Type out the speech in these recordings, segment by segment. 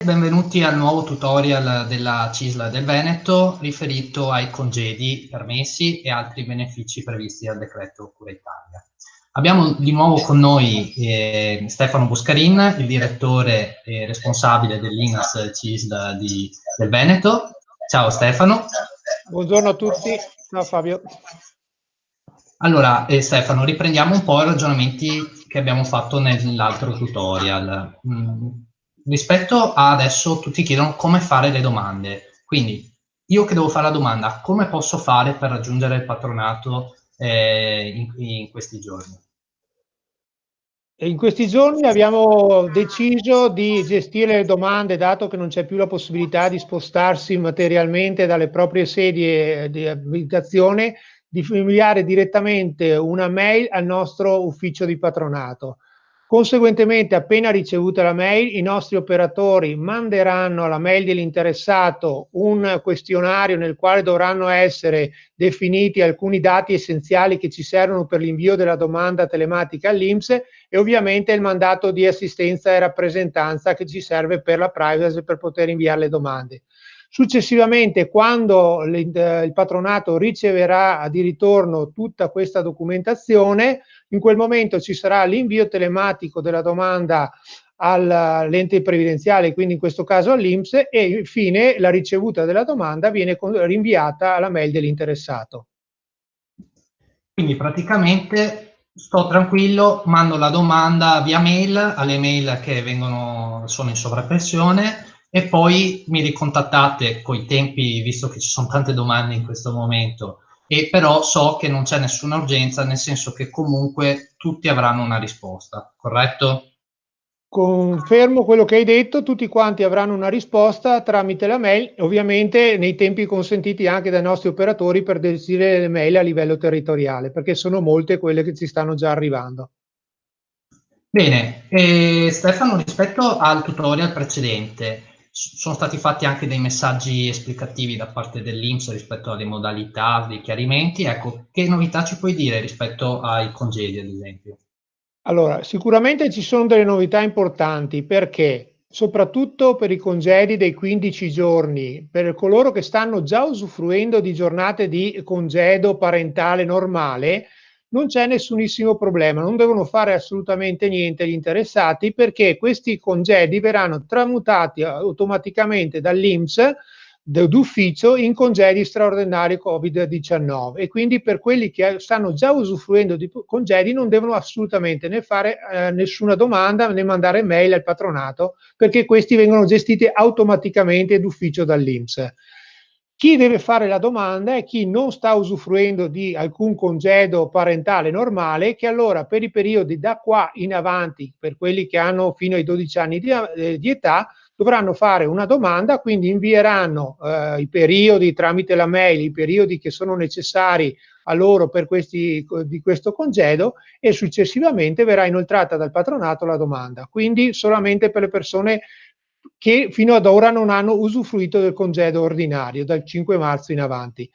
Benvenuti al nuovo tutorial della CISL del Veneto riferito ai congedi permessi e altri benefici previsti dal decreto Cura Italia. Abbiamo di nuovo con noi Stefano Buscarin, il direttore e responsabile dell'INAS CISL del Veneto. Ciao Stefano. Buongiorno a tutti, ciao Fabio. Allora, Stefano, riprendiamo un po' i ragionamenti che abbiamo fatto nell'altro tutorial. Rispetto a adesso tutti chiedono come fare le domande. Quindi, io che devo fare la domanda, come posso fare per raggiungere il patronato in questi giorni? E in questi giorni abbiamo deciso di gestire le domande, dato che non c'è più la possibilità di spostarsi materialmente dalle proprie sedie di abitazione, di inviare direttamente una mail al nostro ufficio di patronato. Conseguentemente, appena ricevuta la mail, i nostri operatori manderanno alla mail dell'interessato un questionario nel quale dovranno essere definiti alcuni dati essenziali che ci servono per l'invio della domanda telematica all'INPS e ovviamente il mandato di assistenza e rappresentanza che ci serve per la privacy per poter inviare le domande. Successivamente, quando il patronato riceverà di ritorno tutta questa documentazione, in quel momento ci sarà l'invio telematico della domanda all'ente previdenziale, quindi in questo caso all'INPS, e infine la ricevuta della domanda viene rinviata alla mail dell'interessato. Quindi praticamente sto tranquillo, mando la domanda via mail alle mail che sono in sovrappressione e poi mi ricontattate coi tempi, visto che ci sono tante domande in questo momento, e però so che non c'è nessuna urgenza, nel senso che comunque tutti avranno una risposta, corretto? Confermo quello che hai detto, tutti quanti avranno una risposta tramite la mail, ovviamente nei tempi consentiti anche dai nostri operatori per gestire le mail a livello territoriale, perché sono molte quelle che ci stanno già arrivando. Bene, Stefano, rispetto al tutorial precedente, sono stati fatti anche dei messaggi esplicativi da parte dell'INPS rispetto alle modalità, dei chiarimenti. Ecco, che novità ci puoi dire rispetto ai congedi, ad esempio? Allora, sicuramente ci sono delle novità importanti perché, soprattutto per i congedi dei 15 giorni, per coloro che stanno già usufruendo di giornate di congedo parentale normale, non c'è nessunissimo problema, non devono fare assolutamente niente gli interessati perché questi congedi verranno tramutati automaticamente dall'INPS d'ufficio in congedi straordinari Covid-19 e quindi per quelli che stanno già usufruendo di congedi non devono assolutamente né fare nessuna domanda né mandare mail al patronato perché questi vengono gestiti automaticamente d'ufficio dall'INPS. Chi deve fare la domanda è chi non sta usufruendo di alcun congedo parentale normale, che allora per i periodi da qua in avanti, per quelli che hanno fino ai 12 anni di età, dovranno fare una domanda, quindi invieranno i periodi tramite la mail, i periodi che sono necessari a loro per di questo congedo e successivamente verrà inoltrata dal patronato la domanda. Quindi solamente per le persone che fino ad ora non hanno usufruito del congedo ordinario dal 5 marzo in avanti.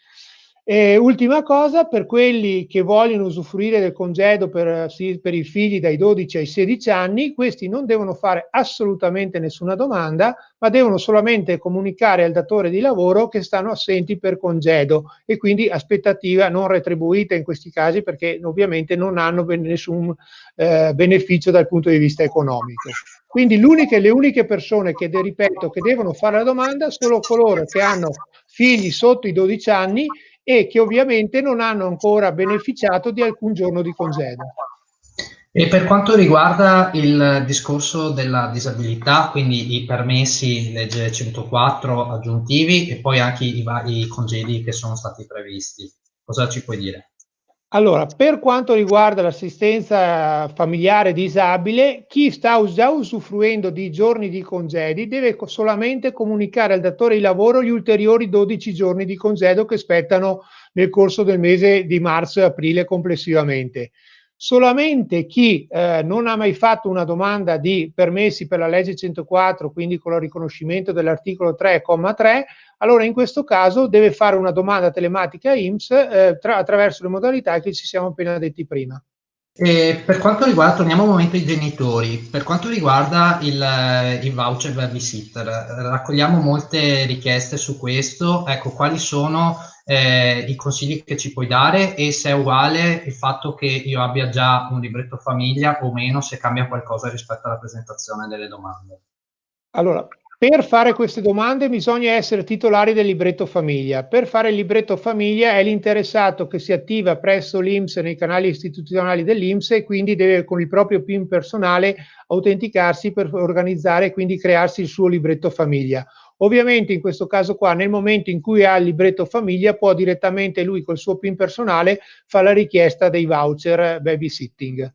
Ultima cosa, per quelli che vogliono usufruire del congedo per i figli dai 12 ai 16 anni, questi non devono fare assolutamente nessuna domanda, ma devono solamente comunicare al datore di lavoro che stanno assenti per congedo e quindi aspettativa non retribuita in questi casi perché ovviamente non hanno nessun beneficio dal punto di vista economico. Quindi le uniche persone che, ripeto, che devono fare la domanda sono coloro che hanno figli sotto i 12 anni e che ovviamente non hanno ancora beneficiato di alcun giorno di congedo. E per quanto riguarda il discorso della disabilità, quindi i permessi legge 104 aggiuntivi e poi anche i vari congedi che sono stati previsti, cosa ci puoi dire? Allora, per quanto riguarda l'assistenza familiare disabile, chi sta già usufruendo di giorni di congedi deve solamente comunicare al datore di lavoro gli ulteriori 12 giorni di congedo che spettano nel corso del mese di marzo e aprile complessivamente. Solamente chi non ha mai fatto una domanda di permessi per la legge 104, quindi con il riconoscimento dell'articolo 3,3, allora in questo caso deve fare una domanda telematica INPS attraverso le modalità che ci siamo appena detti prima. Per quanto riguarda, torniamo al momento dei genitori, per quanto riguarda il voucher babysitter, raccogliamo molte richieste su questo. Ecco, quali sono i consigli che ci puoi dare e se è uguale il fatto che io abbia già un libretto famiglia o meno, se cambia qualcosa rispetto alla presentazione delle domande. Allora, per fare queste domande bisogna essere titolari del libretto famiglia. Per fare il libretto famiglia è l'interessato che si attiva presso l'INPS nei canali istituzionali dell'INPS e quindi deve con il proprio PIN personale autenticarsi per organizzare e quindi crearsi il suo libretto famiglia. Ovviamente in questo caso qua, nel momento in cui ha il libretto famiglia, può direttamente lui col suo PIN personale fare la richiesta dei voucher babysitting.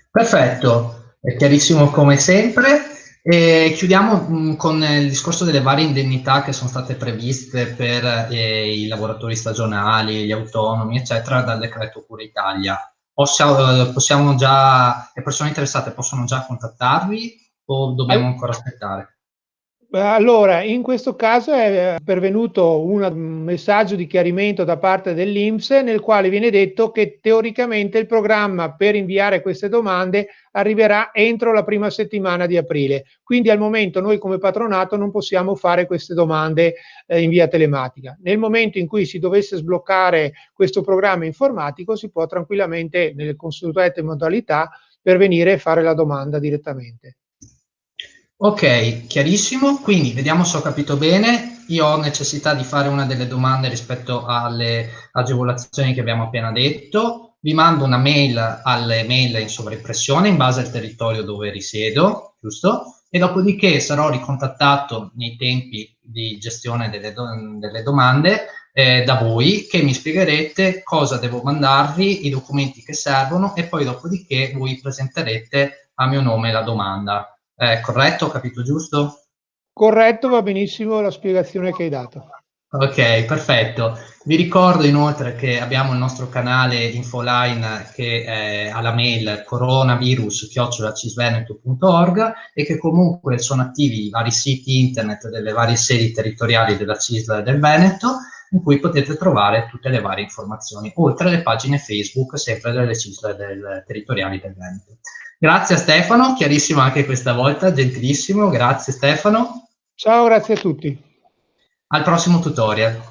Perfetto, è chiarissimo come sempre. E chiudiamo con il discorso delle varie indennità che sono state previste per i lavoratori stagionali, gli autonomi, eccetera, dal decreto Cura Italia. Possiamo già, le persone interessate possono già contattarvi o dobbiamo ancora aspettare? Allora, in questo caso è pervenuto un messaggio di chiarimento da parte dell'INPS nel quale viene detto che teoricamente il programma per inviare queste domande arriverà entro la prima settimana di aprile. Quindi al momento noi come patronato non possiamo fare queste domande in via telematica. Nel momento in cui si dovesse sbloccare questo programma informatico si può tranquillamente nelle consuete modalità pervenire e fare la domanda direttamente. Ok, chiarissimo. Quindi vediamo se ho capito bene. Io ho necessità di fare una delle domande rispetto alle agevolazioni che abbiamo appena detto. Vi mando una mail alle mail in sovraimpressione in base al territorio dove risiedo, giusto? E dopodiché sarò ricontattato nei tempi di gestione delle domande da voi che mi spiegherete cosa devo mandarvi, i documenti che servono e poi dopodiché voi presenterete a mio nome la domanda. Corretto? Ho capito giusto? Corretto, va benissimo la spiegazione che hai dato. Ok, perfetto. Vi ricordo inoltre che abbiamo il nostro canale Infoline che ha la mail coronavirus@cisveneto.org e che comunque sono attivi i vari siti internet delle varie sedi territoriali della CISL del Veneto in cui potete trovare tutte le varie informazioni, oltre alle pagine Facebook sempre delle CISL territoriali del Veneto. Grazie a Stefano, chiarissimo anche questa volta, gentilissimo, grazie Stefano. Ciao, grazie a tutti. Al prossimo tutorial.